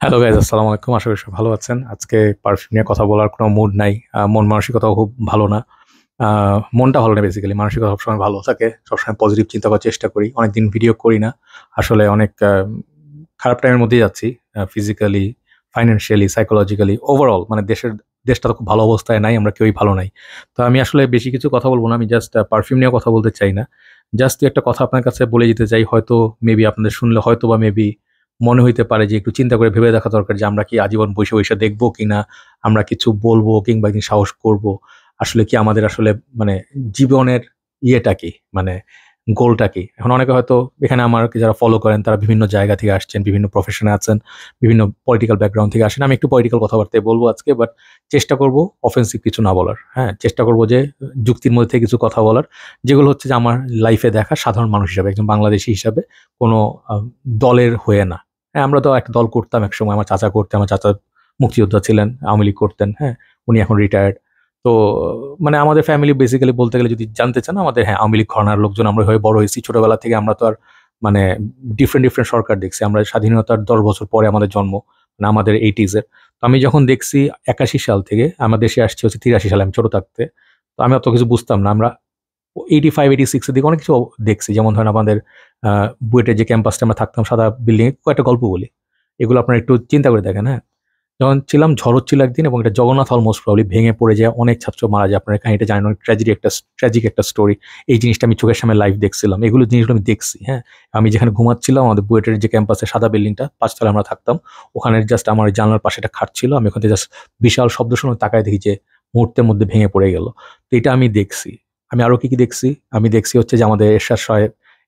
Hello guys, আসসালামু আলাইকুম। আশা করি সবাই ভালো আছেন। আজকে পারফিউম নিয়ে কথা বলার কোনো মুড নাই। মন মানসিকতাও খুব ভালো না। মনটা ভালো না, বেসিক্যালি মানসিকতা সবসময় ভালো থাকে, সবসময় পজিটিভ চিন্তা করার চেষ্টা করি। অনেকদিন ভিডিও করি না, আসলে অনেক খারাপ টাইমের মধ্যেই যাচ্ছি। ফিজিক্যালি, ফাইন্যান্সিয়ালি, সাইকোলজিক্যালি, ওভারঅল মানে দেশটা তো খুব ভালো অবস্থায় নাই, আমরা কেউই ভালো নাই। তো আমি আসলে বেশি কিছু কথা বলবো না, আমি জাস্ট পারফিউম নিয়ে কথা বলতে চাই না। জাস্ট একটা কথা আপনার কাছে বলে যেতে চাই, হয়তো মেবি আপনাদের শুনলে হয়তো বা মেবি মনে হইতে পারে যে একটু চিন্তা করে ভেবে দেখা দরকার যে আমরা কি আজীবন বসে বসে দেখবো কিনা, আমরা কিছু বলবো কিংবা একদিন সাহস করব। আসলে কি আমাদের আসলে মানে জীবনের ইয়েটা কি, মানে গোলটা কি? এখন অনেকে হয়তো এখানে আমাকে যারা ফলো করেন তারা বিভিন্ন জায়গা থেকে আসছেন, বিভিন্ন প্রফেশনে আছেন, বিভিন্ন পলিটিক্যাল ব্যাকগ্রাউন্ড থেকে আসেন। আমি একটু পলিটিক্যাল কথাবার্তায় বলবো আজকে, বাট চেষ্টা করব অফেন্সিভ কিছু না বলার। হ্যাঁ, চেষ্টা করব যে যুক্তির মধ্যে থেকে কিছু কথা বলার, যেগুলো হচ্ছে যে আমার লাইফে দেখা সাধারণ মানুষ হিসাবে, একজন বাংলাদেশী হিসাবে, কোনো দলের হয়ে না। হ্যাঁ, আমরা তো একটা দল করতাম একসময়, আমার চাচা করতেন, আমার চাচা মুক্তিযোদ্ধা ছিলেন, আওয়ামী লীগ করতেন। হ্যাঁ, উনি এখন রিটায়ার্ড। তো মানে আমাদের ফ্যামিলি বেসিক্যালি বলতে গেলে যদি জানতে চান, আমাদের হ্যাঁ আওয়ামী লীগ ঘরানার লোকজন আমরা হয়ে বড় হয়েছি। ছোটবেলা থেকে আমরা তো আর মানে ডিফারেন্ট ডিফারেন্ট সরকার দেখছি। আমরা স্বাধীনতার 10 বছর পরে আমাদের জন্ম, মানে আমাদের 80s-এর। তো আমি যখন দেখছি 81 সাল থেকে আমার দেশে আসছে হচ্ছে 83 সালে, আমি ছোট থাকতে। তো আমি অত কিছু বুঝতাম না। আমরা 85-86-এর দিকে অনেক কিছু দেখছি। যেমন ধরেন আমাদের বুয়েটের যে ক্যাম্পাসটা আমরা থাকতাম, সাদা বিল্ডিং এ, কয়েকটা গল্প বলি। এগুলো আপনারা একটু চিন্তা করে দেখেন, হ্যাঁ? যখন ছিলাম ঝড় হচ্ছিল একদিন এবং এটা জগন্নাথ হল মোস্ট প্রবাবলি ভেঙে পড়ে যায়, অনেক ছাত্র মারা যায়। আপনারা কাহিনীটা জানেন, অনেক ট্র্যাজিক একটা স্টোরি। এই জিনিসটা আমি চোখের সামনে লাইভ দেখছিলাম। জিনিসগুলো আমি দেখছি, হ্যাঁ? আমি যেখানে ঘুমাচ্ছিলাম আমাদের বুয়েটের যে ক্যাম্পাসে সাদা বিল্ডিংটা ৫ তলায় আমরা থাকতাম। ওখানে জাস্ট আমার ওই জানালার পাশে একটা খাট ছিল। আমি ওখান থেকে জাস্ট বিশাল শব্দ শুনে তাকায় দেখি যে মুহূর্তের মধ্যে ভেঙে পড়ে গেল। তো এটা আমি দেখছি। আমি আরো কি দেখছি? আমি দেখছি হচ্ছে যে আমাদের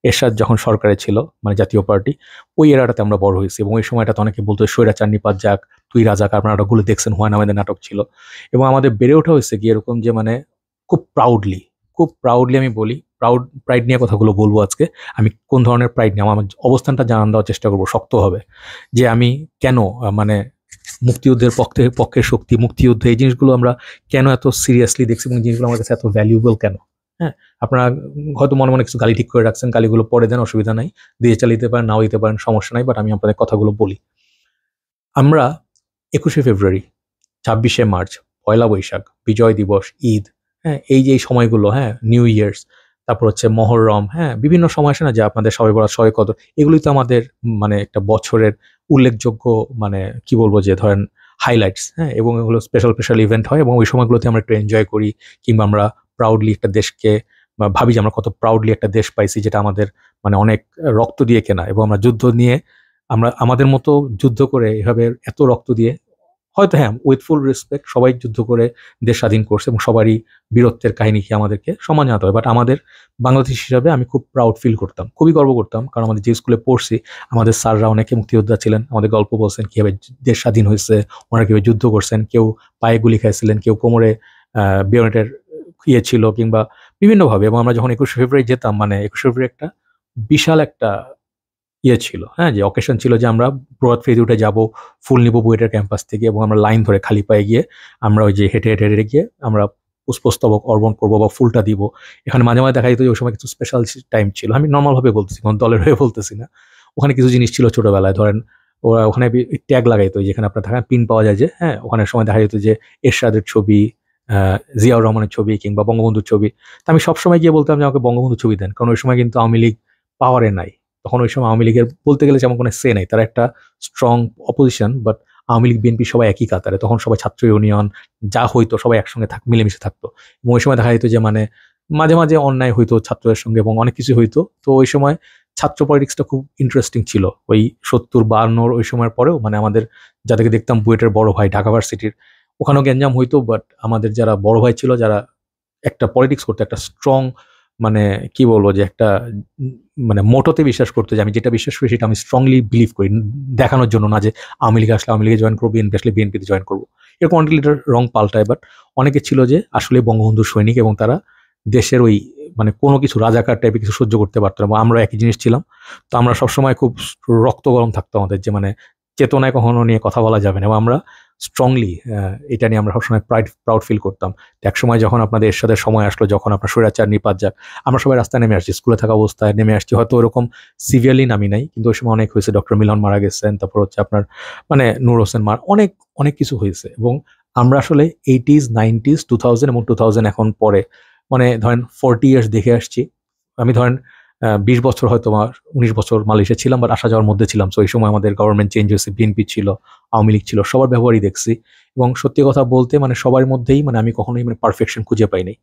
এরশাদ যখন সরকারে ছিল, মানে জাতীয় পার্টি, ওই এরাটাতে আমরা বড় হয়েছি এবং ওই সময়টাতে অনেকে বলতো স্বৈরাচার নিপাত যাক, তুই রাজাকার। আপনারা নাটকগুলো দেখছেন, হুমায়ূন আহমেদের নাটক ছিল। এবং আমাদের বেড়ে ওঠা হয়েছে কি এরকম যে মানে খুব প্রাউডলি আমি বলি, প্রাইড নিয়ে কথাগুলো বলবো আজকে। আমি কোন ধরনের প্রাইড নিয়ে আমার অবস্থানটা জানান দেওয়ার চেষ্টা করবো শক্তভাবে, যে আমি কেন মানে মুক্তিযুদ্ধের পক্ষের শক্তি, মুক্তিযুদ্ধ, এই জিনিসগুলো আমরা কেন এত সিরিয়াসলি দেখছি এবং জিনিসগুলো আমার কাছে এত ভ্যালুয়েবল কেন। হ্যাঁ, আপনারা হয়তো মনে মনে কিছু গালি ঠিক করে রাখছেন, গালিগুলো পরে দেন, অসুবিধা নাই, দিয়ে চালিয়ে পারেন, নাও দিতে পারেন, সমস্যা নাই। বাট আমি আপনাদের কথাগুলো বলি। আমরা 21শে ফেব্রুয়ারি, 26শে মার্চ, পয়লা বৈশাখ, বিজয় দিবস, ঈদ, হ্যাঁ? এই যে এই সময়গুলো, হ্যাঁ? নিউ ইয়ার্স, তারপর হচ্ছে মহররম, হ্যাঁ? বিভিন্ন সময় আসে না যে আপনাদের শবে বরাত, শবে কদর, এগুলোই তো আমাদের মানে একটা বছরের উল্লেখযোগ্য, মানে কি বলবো যে ধরেন হাইলাইটস, হ্যাঁ? এবং এগুলো স্পেশাল ইভেন্ট হয় এবং ওই সময়গুলোতে আমরা একটু এনজয় করি, কিংবা আমরা প্রাউডলি একটা দেশকে বা ভাবি যে আমরা কত প্রাউডলি একটা দেশ পাইছি, যেটা আমাদের মানে অনেক রক্ত দিয়ে কেনা, এবং আমরা যুদ্ধ নিয়ে আমরা আমাদের মতো যুদ্ধ করে এভাবে এত রক্ত দিয়ে, হয়তো হ্যাঁ, উইথ ফুল রেসপেক্ট, সবাই যুদ্ধ করে দেশ স্বাধীন করছে এবং সবারই বীরত্বের কাহিনীকে আমাদেরকে সম্মান জানাতে হবে। বাট আমাদের বাংলাদেশ হিসাবে আমি খুব প্রাউড ফিল করতাম, খুবই গর্ব করতাম। কারণ আমাদের যে স্কুলে পড়ছি, আমাদের স্যাররা অনেকে মুক্তিযোদ্ধা ছিলেন। আমাদের গল্প বলছেন কিভাবে দেশ স্বাধীন হয়েছে, ওনারা কিভাবে যুদ্ধ করছেন। কেউ পায়ে গুলি খাইছিলেন, কেউ কোমরে বেয়নেটের ছিল, কিংবা বিভিন্নভাবে। এবং আমরা যখন 21শে ফেব্রুয়ারি যেতাম, মানে 21শে ফেব্রুয়ারি একটা বিশাল একটা ছিল, হ্যাঁ? যে অকেশন ছিল যে আমরা প্রভাত ফেরি উঠে যাব, ফুল নিব বুয়েটের ক্যাম্পাস থেকে এবং আমরা লাইন ধরে খালি পায়ে গিয়ে আমরা ওই যে হেঁটে গিয়ে আমরা পুষ্পস্তবক অর্পণ করবো বা ফুলটা দিব। এখানে মাঝে মাঝে দেখা যেত যে ওই সময় কিছু স্পেশাল টাইম ছিল। আমি নরমাল ভাবে বলতেছি, কোন দলের হয়ে বলতেছি না। ওখানে কিছু জিনিস ছিল ছোটবেলায়, ধরেন ওরা ওখানে ট্যাগ লাগাইতো, যেখানে আপনার থাকা পিন পাওয়া যায় যে, হ্যাঁ? ওখানে সময় দেখা যেত যে এরশাদের ছবি, জিয়াউর রহমানের ছবি, কিংবা বঙ্গবন্ধুর ছবি। তো আমি সবসময় গিয়ে বলতাম যে আমাকে বঙ্গবন্ধুর ছবি দেন, কারণ ওই সময় কিন্তু আওয়ামী লীগ পাওয়ারে নাই। তখন ওই সময় আওয়ামী লীগের বলতে গেলে যেমন কোনো সে নাই, তারা একটা strong opposition, but Awami League BNP সবাই একই কাতারে। তখন সবাই ছাত্র ইউনিয়ন যা হইতো সবাই একসঙ্গে মিলেমিশে থাকতো। এবং ওই সময় দেখা যেত যে মানে মাঝে মাঝে অন্যায় হইতো ছাত্রদের সঙ্গে এবং অনেক কিছু হইতো। তো ওই সময় ছাত্র পলিটিক্সটা খুব ইন্টারেস্টিং ছিল। ওই 70-52 ওই সময়ের পরেও মানে আমাদের যাদেরকে দেখতাম, বুয়েটের বড় ভাই, ঢাকা ভার্সিটির, ওখানেও গ্যাঞ্জাম হইতো। বাট আমাদের যারা বড় ভাই ছিল, যারা একটা পলিটিক্স করতো, একটা স্ট্রং, মানে কি বলবো যে একটা মানে মোটোতে বিশ্বাস করতো যে আমি যেটা বিশ্বাস করি সেটা আমি স্ট্রংলি বিলিভ করি, দেখানোর জন্য না যে আওয়ামী লীগ আসলে আওয়ামী লীগে জয়েন করবো, বিএনপি আসলে বিএনপিতে জয়েন করবো। এরকম অনেক লিডার রং পাল্টায়, বাট অনেকে ছিল যে আসলে বঙ্গবন্ধুর সৈনিক এবং তারা দেশের ওই মানে কোনো কিছু রাজাকার টাইপের কিছু সহ্য করতে পারতো না। আমরা একই জিনিস ছিলাম। তো আমরা সবসময় খুব রক্ত গরম থাকতো আমাদের, যে মানে চেতনায় কখনো নিয়ে কথা বলা যাবে না। এবং আমরা স্ট্রংলি এটা নিয়ে আমরা সবসময় প্রাউড ফিল করতাম। তো একসময় যখন আপনাদের সাথে সময় আসলো, যখন আপনার স্বৈরাচার নিপাত যাক, আমরা সবাই রাস্তায় নেমে আসছি, স্কুলে থাকা অবস্থায় নেমে আসছি, হয়তো ওরকম সিভিয়ারলি নামি নাই, কিন্তু ওই সময় অনেক হয়েছে। ডক্টর মিলন মারা গেছেন, তারপর হচ্ছে আপনার মানে নূর হোসেন অনেক অনেক কিছু হয়েছে। এবং আমরা আসলে 80s 90s 2000 এবং 2000 এখন পরে মানে ধরেন 40 ইয়ার্স দেখে আসছি। আমি ধরেন 20 বছর হয়তো 19 বছর মালয়েশিয়া ছিলাম, বাট আসা যাওয়ার মধ্যে ছিলাম। সো এই সময় আমাদের গভর্নমেন্ট চেঞ্জ হয়েছে, বিএনপি ছিল, আওয়ামী লীগ ছিল, সবার ব্যবহারই দেখছি। এবং সত্যি কথা বলতে মানে সবার মধ্যেই মানে আমি কখনোই মানে পারফেকশন খুঁজে পাই নাই।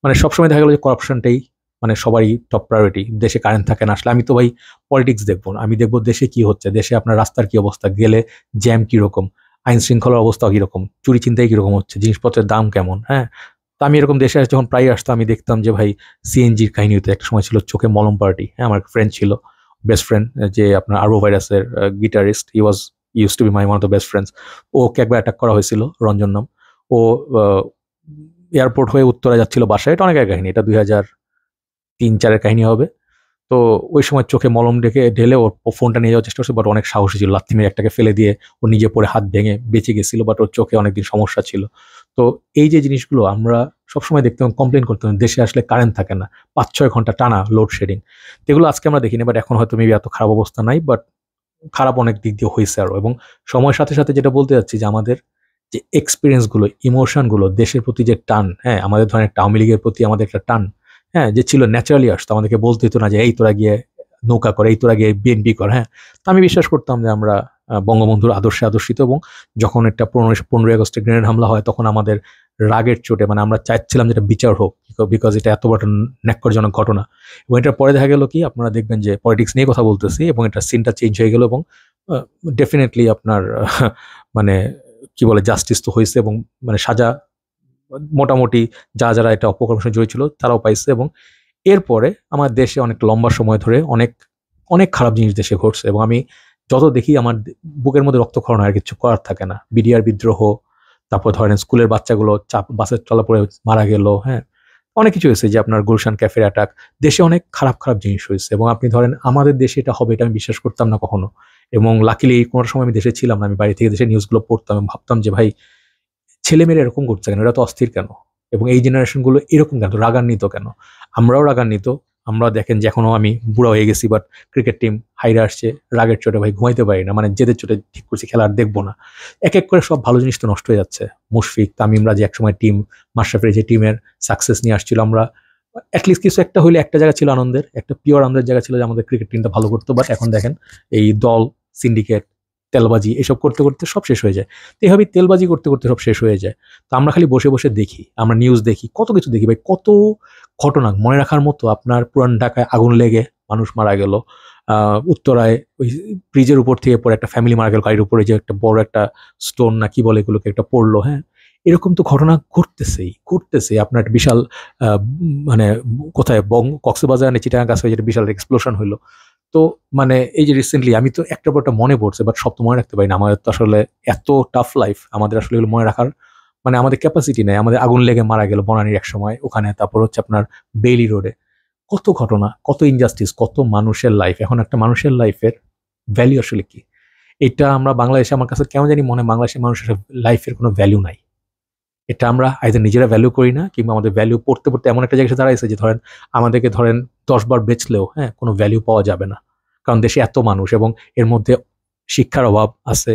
মানে সবসময় দেখা গেল যে করাপশনটাই মানে সবারই টপ প্রায়োরিটি। দেশে কারেন্ট থাকে না, আসলে আমি তো ভাই পলিটিক্স দেখবো না, আমি দেখবো দেশে কি হচ্ছে, দেশে আপনার রাস্তার কি অবস্থা, গেলে জ্যাম কিরকম, আইন শৃঙ্খলার অবস্থা কিরকম, চুরি চিন্তাই কিরকম হচ্ছে, জিনিসপত্রের দাম কেমন। হ্যাঁ, তো আমি এরকম দেশে যখন প্রায় আসতাম, আমি দেখতাম যে ভাই সিএনজির কাহিনী হতো। একটা সময় ছিল চোখে মলম পার্টি। হ্যাঁ, আমার ফ্রেন্ড ছিল, বেস্ট ফ্রেন্ড, যে আপনার আরো ভাইরাসের guitarist, he was use to be my one of the best friends. Okay একবার অ্যাটাক করা হয়েছিল, রঞ্জন নাম। ও এয়ারপোর্ট হয়ে উত্তরা যাচ্ছিল বাসায়। এটা অনেকের কাহিনী, এটা 2003-4-এর কাহিনী হবে। তো ওই সময় চোখে মলম ঢেলে ওর ফোনটা নিয়ে যাওয়ার চেষ্টা করছে, বাট অনেক সাহসী ছিল, লাথি মেরে একটাকে ফেলে দিয়ে ও নিজে পড়ে হাত ভেঙে বেঁচে গেছিল, বাট ওর চোখে অনেকদিন সমস্যা ছিল। তো এই যে জিনিসগুলো আমরা সবসময় দেখতাম, কমপ্লেন করতাম, দেশে আসলে কারেন্ট থাকে না, 5-6 ঘন্টা টানা লোডশেডিং। এগুলো আজকে আমরা দেখিনি, বাট এখন হয়তো মেবি এত খারাপ অবস্থা নাই, বাট খারাপ অনেক দিক দিয়ে হয়েছে আরো। এবং সময়ের সাথে সাথে যেটা বলতে যাচ্ছি যে আমাদের যে এক্সপিরিয়েন্স গুলো, ইমোশন গুলো, দেশের প্রতি যে টান, হ্যাঁ, আমাদের ধরেন একটা আওয়ামী লীগের প্রতি আমাদের একটা টান, হ্যাঁ, যে ছিল ন্যাচারালি আসতো, আমাদেরকে বলতে হতো না যে এই তোরা গিয়ে নৌকা করে, এই তোরা গিয়ে বিএনপি কর। হ্যাঁ, তো আমি বিশ্বাস করতাম যে আমরা বঙ্গবন্ধুর আদর্শে আদর্শিত। এবং যখন একটা 15ই আগস্টে গ্রেনেড হামলা হয়, তখন আমাদের রাগের চোটে মানে আমরা চাইছিলাম যেটা বিচার হোক, বিকজ এটা এত বড় ন্যাক্কারজনক ঘটনা। এবং এটার পরে দেখা গেল কি, আপনারা দেখবেন যে পলিটিক্স নিয়ে কথা বলতেছি এবং এটা সিনটা চেঞ্জ হয়ে গেল। এবং ডেফিনেটলি আপনার মানে কি বলে, জাস্টিস তো হয়েছে, এবং মানে সাজা মোটামুটি যারা এটা অপকর্মের সঙ্গে জড়িত ছিল তারাও পাইছে। এবং এরপরে আমার দেশে অনেক লম্বা সময় ধরে অনেক অনেক খারাপ জিনিস দেশে ঘটছে। এবং আমি যত দেখি আমার বুকের মধ্যে রক্তক্ষরণ হয়, আর কিছু করার থাকে না। বিডিআর বিদ্রোহ, তারপর ধরেন স্কুলের বাচ্চাগুলো বাসের তলা পড়ে মারা গেল। হ্যাঁ, অনেক কিছু হয়েছে, যে আপনার গুলশান ক্যাফের অ্যাটাক, দেশে অনেক খারাপ খারাপ জিনিস হয়েছে। এবং আপনি ধরেন আমাদের দেশে এটা হবে, এটা আমি বিশ্বাস করতাম না কখনো। এবং লাকিলি কোনো সময় আমি দেশে ছিলাম না, আমি বাড়ি থেকে দেশে নিউজগুলো পড়তাম এবং ভাবতাম যে ভাই, ছেলেমেয়েরা এরকম করছে কেন, এরা তো অস্থির কেন, এবং এই জেনারেশনগুলো এরকম কেন, রাগান্বিত কেন। আমরাও রাগান্বিত। আমরা দেখেন যে এখনো আমি বুড়া হয়ে গেছি, বাট ক্রিকেট টিম হাইরে আসছে, রাগের চোটে ভাই ঘুমাইতে পারি না, মানে জেদের চোটে ঠিক করছি খেলা আর দেখবো না। এক এক করে সব ভালো জিনিস তো নষ্ট হয়ে যাচ্ছে। মুশফিক তামিমরা যে একসময় টিম, মাশরাফির যে টিমের সাকসেস নিয়ে আসছিল, আমরা অ্যাটলিস্ট কিছু একটা হইলে একটা জায়গা ছিল আনন্দের, একটা পিওর আনন্দের জায়গা ছিল যে আমাদের ক্রিকেট টিমটা ভালো করতো। বাট এখন দেখেন এই দল, সিন্ডিকেট, তেলবাজি এসব করতে করতে সব শেষ হয়ে যায়। তো এইভাবে তেলবাজি করতে করতে সব শেষ হয়ে যায়। তো আমরা খালি বসে বসে দেখি, আমরা নিউজ দেখি, কত কিছু দেখি ভাই, কত ঘটনা মনে রাখার মতো। আপনার পুরান ঢাকায় আগুন লেগে মানুষ মারা গেল, উত্তরায় ওই ব্রিজের উপর থেকে পড়ে একটা ফ্যামিলি মারা গেল, গাড়ির উপরে যে একটা বড় একটা স্টোন না কি বলে এগুলোকে, একটা পড়লো। হ্যাঁ, এরকম তো ঘটনা ঘটতেছেই ঘটতেছে। আপনার একটা বিশাল মানে কোথায় কক্সবাজার চিটাগাং কাছে যেটা বিশাল এক্সপ্লোশন হইলো। তো মানে এই যে রিসেন্টলি আমি তো একটা পরটা মনে পড়ছে, বাট সব তো মনে রাখতে পারি না। আমাদের তো আসলে এত টাফ লাইফ, আমাদের আসলে এগুলো মনে রাখার মানে আমাদের ক্যাপাসিটি নেই। আমাদের আগুন লেগে মারা গেল বনানীর এক সময় ওখানে, তারপর হচ্ছে আপনার বেইলি রোডে কত ঘটনা, কত ইনজাস্টিস, কত মানুষের লাইফ। এখন একটা মানুষের লাইফের ভ্যালু আসলে কি, এটা আমরা বাংলাদেশে, আমার কাছে কেমন জানি মনে হয় বাংলাদেশের মানুষের লাইফের কোনো ভ্যালু নাই। এটা আমরা আইদার নিজেরা ভ্যালু করি না, কিংবা আমাদের ভ্যালু পড়তে পড়তে এমন একটা জায়গায় এসে দাঁড়াইছে যে ধরেন আমাদেরকে ধরেন 10 বার বেচলেও হ্যাঁ কোনো ভ্যালু পাওয়া যাবে না। কারণ দেশে এত মানুষ, এবং এর মধ্যে শিক্ষার অভাব আছে,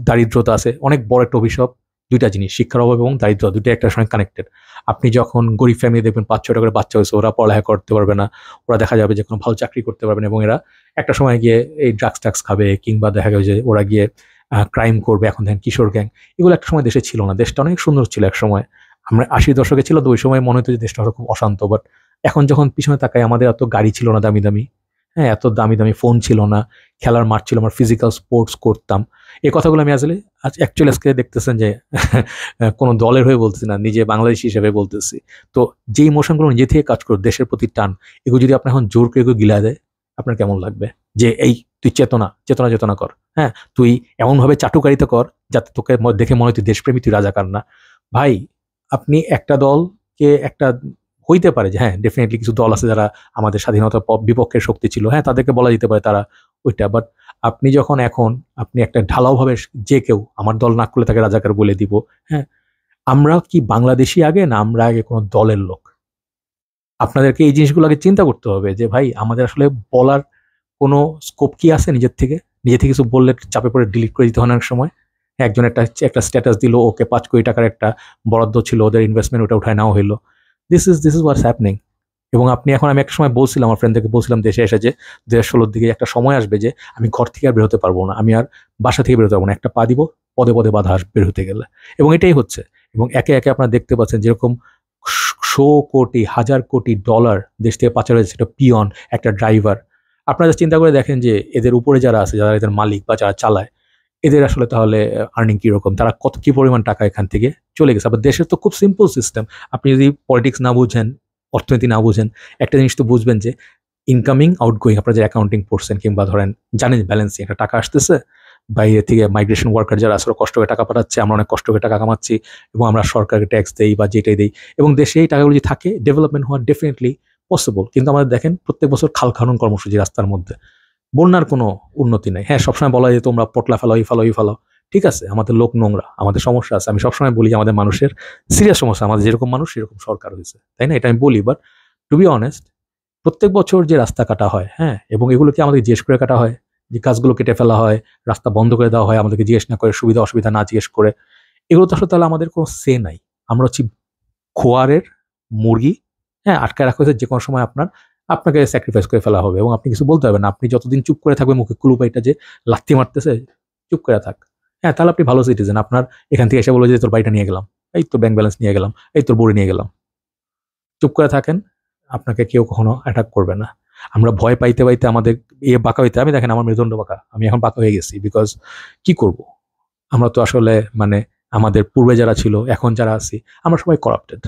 দারিদ্রতা আছে। অনেক বড় একটা অভিশাপ দুইটা জিনিস, শিক্ষার অভাব এবং দারিদ্র, দুইটা একটা সঙ্গে কানেক্টেড। আপনি যখন গরিব ফ্যামিলি দেখবেন 5-6টা করে বাচ্চা হয়েছে, ওরা পড়ালেখা করতে পারবে না, ওরা দেখা যাবে যে কোনো ভালো চাকরি করতে পারবে না, এবং এরা একটা সময় গিয়ে এই ড্রাগস ট্রাগস খাবে, কিংবা দেখা যাবে যে ওরা গিয়ে ক্রাইম করবে। এখন দেখেন কিশোর গ্যাং, এগুলো একটা সময় দেশে ছিল না। দেশটা অনেক সুন্দর ছিল এক সময়, আমরা 80 দশকে ছিল, তো ওই সময় মনে হতো যে দেশটা হয়তো খুব অশান্ত। বাট এখন যখন পিছনে তাকাই, আমাদের এত গাড়ি ছিল না দামি দামি, হ্যাঁ, এত দামি দামি ফোন ছিল না, খেলার মাঠ ছিল, আমরা ফিজিক্যাল স্পোর্টস করতাম। এই কথাগুলো আমি আসলে অ্যাকচুয়ালি আজকে দেখতেছেন যে কোনো দলের হয়ে বলতেছি না, নিজে বাংলাদেশি হিসেবে বলতেছি। তো যে ইমোশনগুলো নিজে থেকে কাজ করে, দেশের প্রতি টান, এগুলো যদি আপনি এখন জোর করে এগুলো গিলা দেয়, আপনার কেমন লাগবে? যে এই তুই চেতনা চেতনা চেতনা কর, হ্যাঁ, তুই এমনভাবে চাটুকারিতা কর যাতে তোকে দেখে মনে হয় তুই দেশপ্রেমী, তুই রাজাকার না। ভাই, আপনি একটা দলকে একটা হইতে পারে যে হ্যাঁ ডেফিনেটলি কিছু দল আছে যারা আমাদের স্বাধীনতার বিপক্ষের শক্তি ছিল, হ্যাঁ, তাদেরকে বলা যেতে পারে তারা ওইটা। বাট আপনি যখন এখন আপনি একটা ঢালাওভাবে যে কেউ আমার দল না করলে তাকে রাজাকার বলে দিব, হ্যাঁ, আমরা কি বাংলাদেশি আগে না আমরা আগে কোনো দলের লোক? আপনাদেরকে এই জিনিসগুলোকে চিন্তা করতে হবে যে ভাই আমাদের আসলে বলার কোনো স্কোপ কি আছে নিজে থেকে কিছু বললে চাপে পড়ে ডিলিট করে দিতে হয় অনেক সময়। একজন একটা স্ট্যাটাস দিল, ওকে 5 কোটি টাকার একটা বরাদ্দ ছিল, ওদের ইনভেস্টমেন্ট ওটা উঠায় নেওয়া হইলো। This is what's happening. এবং আমি একটা সময় বলছিলাম, আমার ফ্রেন্ডদেরকে বলছিলাম দেশে এসে যে 2016 দিকে একটা সময় আসবে যে আমি ঘর থেকে আর বের হতে পারবো না, আমি আর বাসা থেকে বেরোতে পারবো না, একটা পা দিব পদে পদে বাধা আসবে বের হতে গেলে। এবং এটাই হচ্ছে। এবং একে একে আপনারা দেখতে পাচ্ছেন যেরকম 100 কোটি 1000 কোটি ডলার দেশ থেকে পাচার হয়েছে, সেটা পিয়ন, একটা ড্রাইভার। আপনারা চিন্তা করে দেখেন যে এদের উপরে যারা আছে, যারা এদের মালিক বা যারা চালায়, এদের আসলে তাহলে আর্নিং কিরকম, তারা কি পরিমাণ টাকা এখান থেকে চলে গেছে। আবার দেশের তো খুব সিম্পল সিস্টেম। আপনি যদি পলিটিক্স না বুঝেন, অর্থনীতি না বুঝেন, একটা জিনিস তো বুঝবেন যে ইনকামিং আউটগোয়িং, আপনারা যে অ্যাকাউন্টিং পড়ছেন কিংবা ধরেন জানেন ব্যালেন্সিং, একটা টাকা আসতেছে বাইরে থেকে, মাইগ্রেশন ওয়ার্কার যারা আসলে কষ্ট করে টাকা পাঠাচ্ছে, আমরা অনেক কষ্ট করে টাকা কামাচ্ছি এবং আমরা সরকারকে ট্যাক্স দেই বা যেটাই দেই, এবং দেশে এই টাকাগুলো যদি থাকে ডেভেলপমেন্ট হওয়া ডেফিনেটলি পসিবল। কিন্তু আমাদের দেখেন প্রত্যেক বছর খাল খনন কর্মসূচি রাস্তার মধ্যে, বন্যার কোনো উন্নতি নেই। হ্যাঁ, সবসময় বলা যায় তোমরা পটলা ফেলাও, এই ফেলাও, ঠিক আছে, আমাদের লোক নোংরা, আমাদের সমস্যা আছে। আমি সবসময় বলি যে আমাদের মানুষের সিরিয়াস সমস্যা, আমাদের যেরকম মানুষ সেরকম সরকার হয়েছে, তাই না? এটা আমি বলি। বাট টু বি অনেস্ট, প্রত্যেক বছর যে রাস্তা কাটা হয়, হ্যাঁ, এবং এগুলোকে আমাদের জিজ্ঞেস করে কাটা হয়, যে গাছগুলো কেটে ফেলা হয়, রাস্তা বন্ধ করে দেওয়া হয় আমাদেরকে জিজ্ঞেস না করে, সুবিধা অসুবিধা না জিজ্ঞেস করে, এগুলো তো আসলে তাহলে আমাদের কোনো সে নাই। আমরা হচ্ছি খোয়ারের মুরগি, হ্যাঁ, আটকায় রাখা হয়েছে, যে কোনো সময় আপনাকে স্যাক্রিফাইস করে ফেলা হবে এবং আপনি কিছু বলতে পারবেন না। আপনি যতদিন চুপ করে থাকবেন, মুখে কুলুপাইটা যে লাথি মারতেছে, চুপ করে থাক, হ্যাঁ, তাহলে আপনি ভালো সিটিজেন। আপনার এখান থেকে এসে বলবো যে তোর বাড়িটা নিয়ে গেলাম, এই তোর ব্যাংক ব্যালেন্স নিয়ে গেলাম, এই তোর বড়ি নিয়ে গেলাম, চুপ করে থাকেন, আপনাকে কেউ কখনো অ্যাটাক করবে না। আমরা ভয় পাইতে পাইতে আমাদের বাঁকা হইতে, আমি দেখেন আমার মেরুদণ্ড বাঁকা, আমি এখন বাঁকা হয়ে গেছি, বিকজ কি করব, আমরা তো আসলে মানে আমাদের পূর্বে যারা ছিল, এখন যারা আছি, আমরা সবাই করাপ্টেড।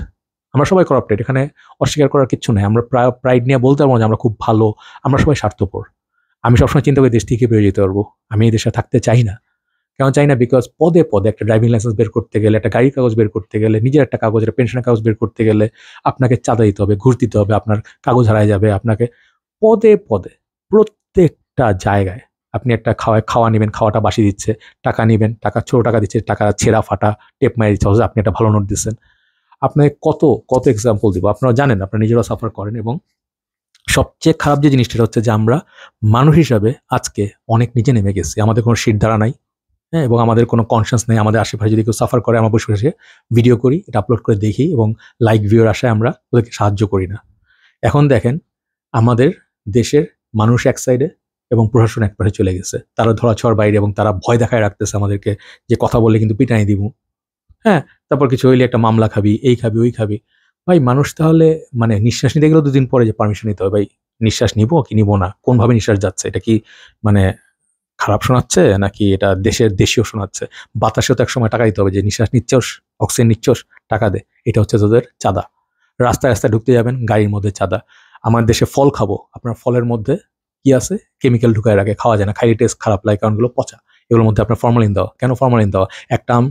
এখানে অস্বীকার করার কিছু নেই। আমরা প্রাইড নিয়ে বলতে পারবো যে আমরা খুব ভালো, আমরা সবাই স্বার্থপর। আমি সবসময় চিন্তা করি দেশ থেকে বেরিয়ে যেতে পারবো, আমি এই দেশে থাকতে চাই না। কেন চাই না? বিকজ পদে পদে একটা ড্রাইভিং লাইসেন্স বের করতে গেলে, একটা গাড়ির কাগজ বের করতে গেলে, নিজের একটা কাগজ, একটা পেনশনের কাগজ বের করতে গেলে আপনাকে চাঁদা দিতে হবে, ঘুষ দিতে হবে, আপনার কাগজ হারায় যাবে। আপনাকে পদে পদে প্রত্যেকটা জায়গায় আপনি একটা খাওয়া নেবেন, খাওয়াটা বাসি দিচ্ছে, টাকা নেবেন, টাকা ছোট টাকা দিচ্ছে, টাকা ছেঁড়া ফাটা টেপ মারি দিচ্ছে, অথচ আপনি একটা ভালো নোট দিচ্ছেন। আপনাকে কত কত এক্সাম্পল দিব, আপনারা জানেন, আপনারা নিজেরাও সাফার করেন। এবং সবচেয়ে খারাপ যে জিনিসটা হচ্ছে যে আমরা মানুষ হিসাবে আজকে অনেক নিচে নেমে গেছি, আমাদের কোনো শির দ্বারা নাই, হ্যাঁ, এবং আমাদের কোনো কনসিয়াস নেই। আমাদের আশেপাশে যদি কেউ সাফার করে, আমরা বসে বসে ভিডিও করি, এটা আপলোড করে দেখি এবং লাইক ভিউর আশায় আমরা ওদেরকে সাহায্য করি না। এখন দেখেন আমাদের দেশের মানুষ এক সাইডে এবং প্রশাসন এক পাশে চলে গেছে, তারা ধরাছোঁয়ার বাইরে, এবং তারা ভয় দেখায় রাখতেছে আমাদেরকে যে কথা বললে কিন্তু পিটাই দিব, হ্যাঁ, তারপর কিছু হইলে একটা মামলা খাবি, এই খাবি, ওই খাবি। ভাই মানুষ তাহলে মানে নিঃশ্বাস নিতে গেলেও 2 দিন পরে যে পারমিশন নিতে হবে, ভাই নিঃশ্বাস নিবো কি নিবো না, কোনভাবে নিঃশ্বাস যাচ্ছে, এটা কি মানে খারাপ শোনাচ্ছে নাকি এটা দেশীয় শোনাচ্ছে? বাতাসেও তো এক সময় টাকা দিতে হবে, যে নিঃশ্বাস নিচ্ছস, অক্সিজেন নিচ্ছস, টাকা দে। এটা হচ্ছে তোদের চাঁদা। রাস্তায় রাস্তায় ঢুকতে যাবেন, গাড়ির মধ্যে চাঁদা। আমার দেশে ফল খাবো, আপনার ফলের মধ্যে কি আছে? কেমিক্যাল ঢুকায় রাখে, খাওয়া যায় না, খাইলে টেস্ট খারাপ লাগে, কারণ গুলো পচা। এগুলোর মধ্যে আপনার ফরমালিন দেওয়া। কেন ফরমালিন দেওয়া? একটা আম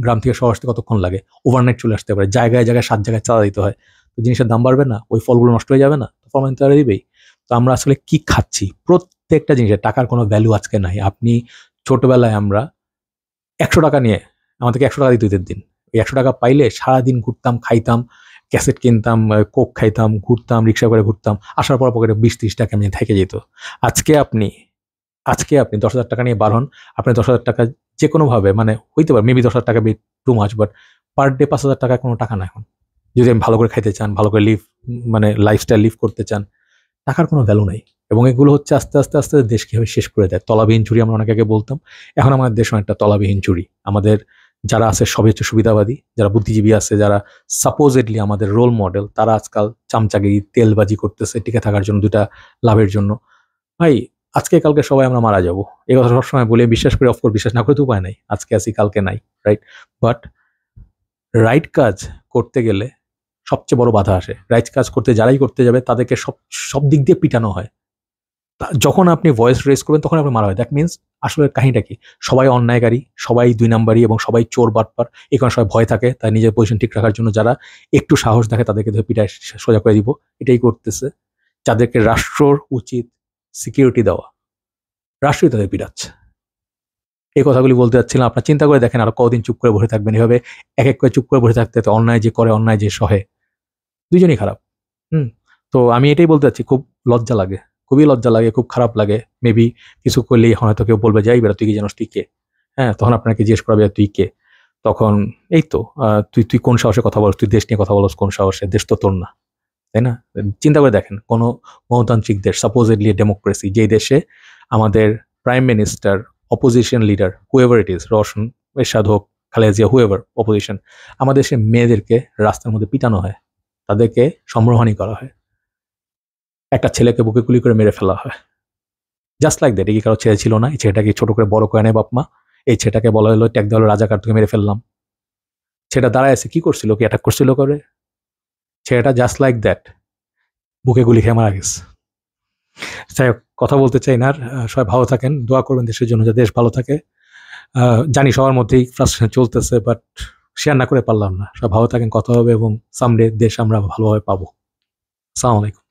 গ্রাম থেকে শহর আসতে কতক্ষণ লাগে? ওভারনাইট চলে আসতে পারে, জায়গায় জায়গায় 7 জায়গায় চাঁদা দিতে হয়। তো জিনিসের দাম বাড়বে না? ওই ফলগুলো নষ্ট হয়ে যাবে না? ফরমালিন তো দিবেই। তো আমরা আসলে কি খাচ্ছি? প্রত্যেকটা জিনিসের টাকার কোনো ভ্যালু আজকে নাই। আপনি ছোটবেলায় আমরা 100 টাকা নিয়ে, আমাদেরকে 100 টাকা দিত ঈদের দিন। ওই 100 টাকা পাইলে সারাদিন ঘুরতাম, খাইতাম, ক্যাসেট কিনতাম, কোক খাইতাম, ঘুরতাম, রিক্সা করে ঘুরতাম। আসার পর পকেটে 20-30 টাকা এমনি থেকে যেত। আজকে আপনি 10,000 টাকা নিয়ে বার হন, আপনি 10,000 টাকা যেকোনোভাবে, মানে হইতে পারে মেবি 10,000 টাকা too much, but per day 5,000 টাকা কোনো টাকা না এখন। যদি আমি ভালো করে খাইতে চান, ভালো করে মানে লাইফস্টাইল লিভ করতে চান, টাকার কোনো ভ্যালু নাই। এবং এগুলো হচ্ছে আস্তে আস্তে আস্তে দেশ কিভাবে শেষ করে দেয়। তলাবিহীন চুরি আমরা অনেক আগে বলতাম, এখন আমাদের দেশ অনেকটা তলাবিহীন চুরি। আমাদের যারা আছে সবই হচ্ছে সুবিধাবাদী, যারা বুদ্ধিজীবী আছে, যারা সাপোজেডলি আমাদের রোল মডেল, তারা আজকাল চামচাগিরি, তেলবাজি করতেছে টিকে থাকার জন্য, 2টা লাভের জন্য। ভাই আজকে কালকে সবাই আমরা মারা যাব, এই কথা সবসময় বলে বিশ্বাস করে, অফকোর্স বিশ্বাস না করে তো উপায় নাই, আজকে আছি কালকে নাই, রাইট? বাট রাইট কাজ করতে গেলে সবচেয়ে বড় বাধা আসে। রাইট কাজ করতে যারাই করতে যাবে তাদেরকে সব দিক দিয়ে পিটানো হয়। যখন আপনি ভয়েস রেজ করবেন তখন আপনি মারা হয়। দ্যাট মিনস আসলে কাহিনীটা কি? সবাই অন্যায়কারী, সবাই 2 নাম্বারই, এবং সবাই চোর বাটপার। এই কারণে সবাই ভয় থাকে, তাই নিজের পজিশন ঠিক রাখার জন্য যারা একটু সাহস দেখে তাদেরকে ধরে পিটায় সোজা করে দিব, এটাই করতেছে। যাদেরকে রাষ্ট্রর উচিত সিকিউরিটি দেওয়া, রাষ্ট্রই তাদের পিটাচ্ছে। এই কথাগুলি বলতে যাচ্ছিলাম। আপনার চিন্তা করে দেখেন আরো কদিন চুপ করে বসে থাকবেন এভাবে। এক এক করে চুপ করে বসে থাকতে অন্যায় যে করে, অন্যায় যে সহে, দুজনই খারাপ। তো আমি এটাই বলতে চাচ্ছি, খুব লজ্জা লাগে, খুবই লজ্জা লাগে, খুব খারাপ লাগে। মেবি কিছু করলেই হয়তো কেউ বলবে যাই বেটা, তুই কি জানোস, তুই কে? হ্যাঁ, তখন আপনাকে জিজ্ঞেস করাবে তুই কে। তখন এই তো তুই তুই কোন সাহসে কথা বলছ, তুই দেশ নিয়ে কথা বলছ কোন সাহসে? দেশ তো তোর না, তাই না? চিন্তা করে দেখেন, কোনো গণতান্ত্রিক দেশ, সাপোজেডলি ডেমোক্রেসি, যেই দেশে আমাদের prime minister, opposition leader, however it is, Rowshan Ershad হোক, খালেদা জিয়া, হুএভার অপোজিশন, আমাদের দেশে মেয়েদেরকে রাস্তার মধ্যে পিটানো হয়, তাদেরকে সম্মানহানি করা হয়, একটা ছেলেকে বুকে গুলি করে মেরে ফেলা হয়, জাস্ট লাইক দ্যাট। এই কারো ছেলে ছিল না, এই ছেলেটাকে ছোট করে বড় করে নেয় বাপ মা, এই ছেলেটাকে বলা হলো ট্যাগ দেওয়া হলো রাজাকার, তোকে মেরে ফেললাম। ছেলেটা দাঁড়ায় আছে, কি করছিল, কি অ্যাটাক করছিল করে? ছেলেটা জাস্ট লাইক দ্যাট বুকে গুলি খেয়ে মারা গেছে। যাই হোক, কথা বলতে চাই না আর। সবাই ভালো থাকেন, দোয়া করবেন দেশের জন্য, যাতে দেশ ভালো থাকে। জানি সবার মধ্যেই ফ্রাস্ট্রেশন চলতেছে, বাট শেয়ার না করে পারলাম না। সবাই ভালো থাকেন, কথা হবে, এবং সামডে দেশ আমরা ভালোভাবে পাবো। আসসালামু আলাইকুম।